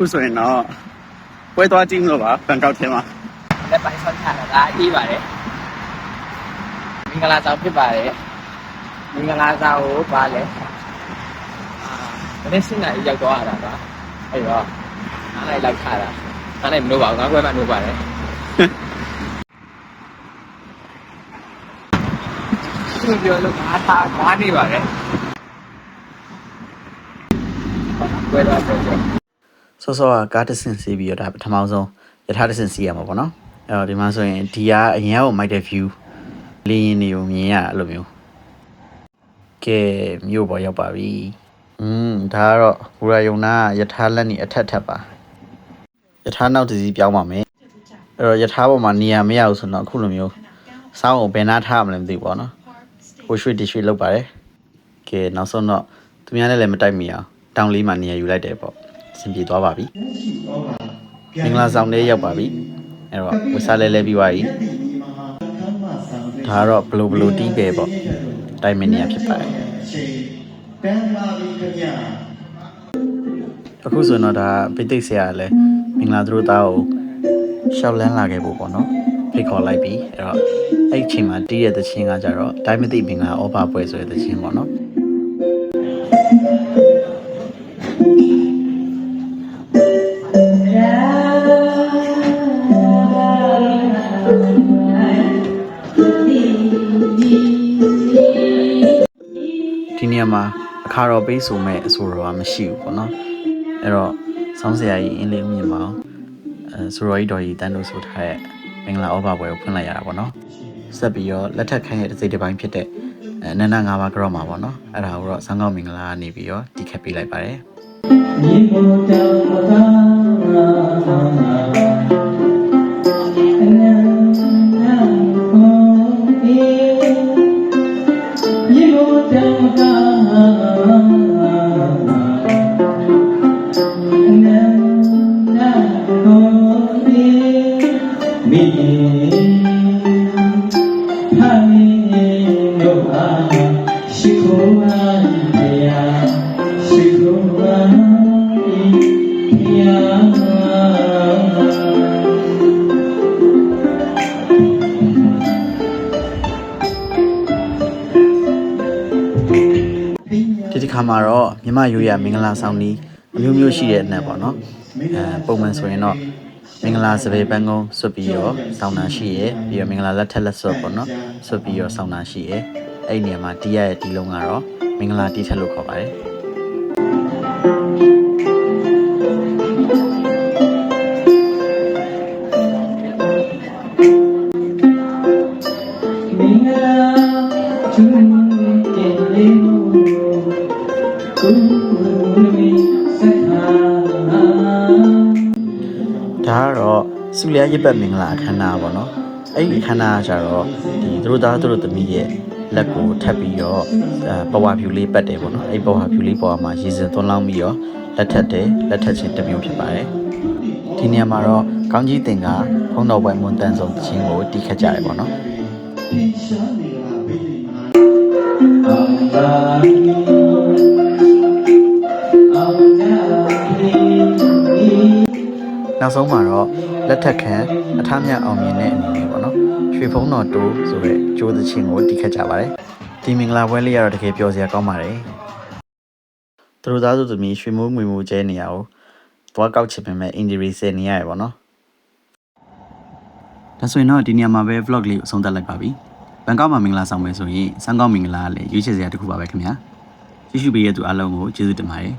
ခုဆိုရင်တော့ပွဲသွားကြည့်မလို့ပါဘန်ကောက်ထဲမှာလက်ပိုင်းဆောင်းချတာဒါအေးပါတယ်မင်္ဂလာဆောင်ဖြစ်ပါတယ်မင်္ဂလာဆောင်ကိုပါလဲမနေ့7 နာရီရောက်သွားတာပါအဲ့တော့9 နာရီလောက်ခါတာ9 နာရီမလို့ပါဘူး9 ခွဲမှလို့ပါတယ်သူပြောလို့ငါနေပါတယ်ဘယ်တော့စောစောကကားတစ်ဆင့်စီးပြီးတော့ဒါပထမဆုံးယထာတစ်ဆင့်စီးရမှာပေါ့နော်အဲ့တော့ဒီမှာဆိုရင်ဒီကအရင်ကမိုက်တဲ့ view လေးရင်တွေကိုမြင်ရအဲ့လိုမျိုးကဲမြို့ပေါ်ရောက်ပါပြီဒါကတော့ဘူရာယုံနာယထာလက်နေအထက်ပါယထာနောက်တစ်စီးပြောင်းပါမယ်အဲ့တော့ယထာပေါ်မှာနေရာမရဘူးဆိုတော့အခုလိုမျိုးစောင်းကိုဘယ်နာထားမလဲမသိဘူးပေါ့နော်ဟိုရွှေ့ဒီရွှေ့လောက်ပါတယ်ကဲနောက်ဆုံးတော့သူများနဲ့လည်းမတိုက်မိအောင်တောင်လေးမှာနေရာယူလိုက်တယ်ပေါ့အဆင်ပြေသွားပါပြီမင်္ဂလာဆောင်လေးရောက်ပါပြီအဲ့တော့ဝစားလဲပြီးသွားပြီဒါကတော့ဘလိုတီးပဲပေါ့တိုင်မင်းနေရာဖြစ်ပါတယ်အခုဆိုတော့ဒါပိတ်သိက်ဆရာလည်းမင်္ဂလာသူတို့သားကိုရှောက်လန်းလာခဲ့ဖို့ပေါ့နော်ဖိတ်ခေါ်လိုက်ပြီအဲ့တော့အဲ့အချိန်မှာတီးတဲ့သချင်းကကြတော့တိုင်းမသိမင်္ဂလာဩဘာပွဲဆိုတဲ့သချင်းပေါ့နော်ဒီနေရာမှာအခါတော်ပေးဆိုမဲ့အဆိုတော်ကမရှိဘူးပေါ့နော်အဲ့တော့ဆောင်းဆရာကြီးအင်းလေးမြင်ပါအောင်ဆိုတော်ကြီးတော်ကြီးတန်းလို့ဆိုထားတဲ့မင်္ဂလာဩဘာပွဲကိုဖွင့်လိုက်ရတာပေါ့နော်ဆက်ပြီးတော့လက်ထက်ခိုင်းရဲ့တစ်စိတ်တစ်ပိုင်းဖြစ်တဲ့နန္ဒ၅ပါးကြော့မှာပေါ့နော်အဲ့ဒါကိုတော့ဆောင်းကောင်းမင်္ဂလာကနေပြီးတော့တီးခတ်ပေးလိုက်ပါတယ်ဒီခါမှာတော့မြမရိုးရမင်္ဂလာဆောင်နီးအမျိုးမျိုးရှိတဲ့အနက်ပေါ့နော်ပုံမှန်ဆိုရင်တော့မင်္ဂလာစပယ်ပန်းကုန်းဆွတ်ပြီးတော့ဆောင်းတာရှိရပြီးတော့မင်္ဂလာလက်ထက်လက်ဆွတ်ပေါ့နော်ဆွတ်ပြီးတော့ဆောင်းတာရှိရအဲ့ဒီနေရာမှာတီးရတဲ့ဒီလုံးကတော့မင်္ဂလာတီးထက်လို့ခေါ်ပါတယ်ဒါကတော့စုလျားရစ်ပတ်မင်္ဂလာအခမ်းအနားပေါ့နော်အဲ့ဒီအခမ်းအနားကျတော့ဒီသူတို့သားသူတို့သမီးရဲ့လက်ကိုထပ်ပြီးတော့ပဝါဖြူလေးပတ်တယ်ပေါ့နော်အဲ့ပဝါဖြူလေးပေါ်မှာရေစင်သွန်းလောင်းပြီးတော့လက်ထပ်ချင်းတစ်မျိုးဖြစ်ပါတယ်ဒီနေရာမှာတော့ကောင်းကြီးတင်ကဖုံးတော်ပွဲမွန်တန်ဆုံးချင်းကိုတီးခတ်ကြတယ်ပေါ့နော်နောက်ဆုံးမှာတော့လက်ထက်ခံအထမြတ်အောင်မြင်တဲ့အနေနဲ့ပေါ့နော်ရွှေဖုံးတော်တိုးဆိုတဲ့ကျိုးသချင်းကိုတီးခတ်ကြပါတယ်ဒီမင်္ဂလာပွဲလေးကတော့တကယ်ပျော်စရာကောင်းပါတယ်သူတို့သားစုသမီးရွှေမိုးငွေမိုးကျဲနေရအောင်သွားကောက်ချင်ပေမဲ့အင်ဂျီရီဆယ်နေရတယ်ပေါ့နော်ဒါဆိုရင်တော့ဒီနေရာမှာပဲ vlog လေးကိုအဆုံးသတ်လိုက်ပါပြီဘန်ကောက်မှာမင်္ဂလာဆောင်မယ်ဆိုရင်စမ်းကောင်းမင်္ဂလာလည်းရွေးချယ်စရာတစ်ခုပါပဲခင်ဗျာကြည့်ရှုပေးရတဲ့သူအားလုံးကိုကျေးဇူးတင်ပါတယ်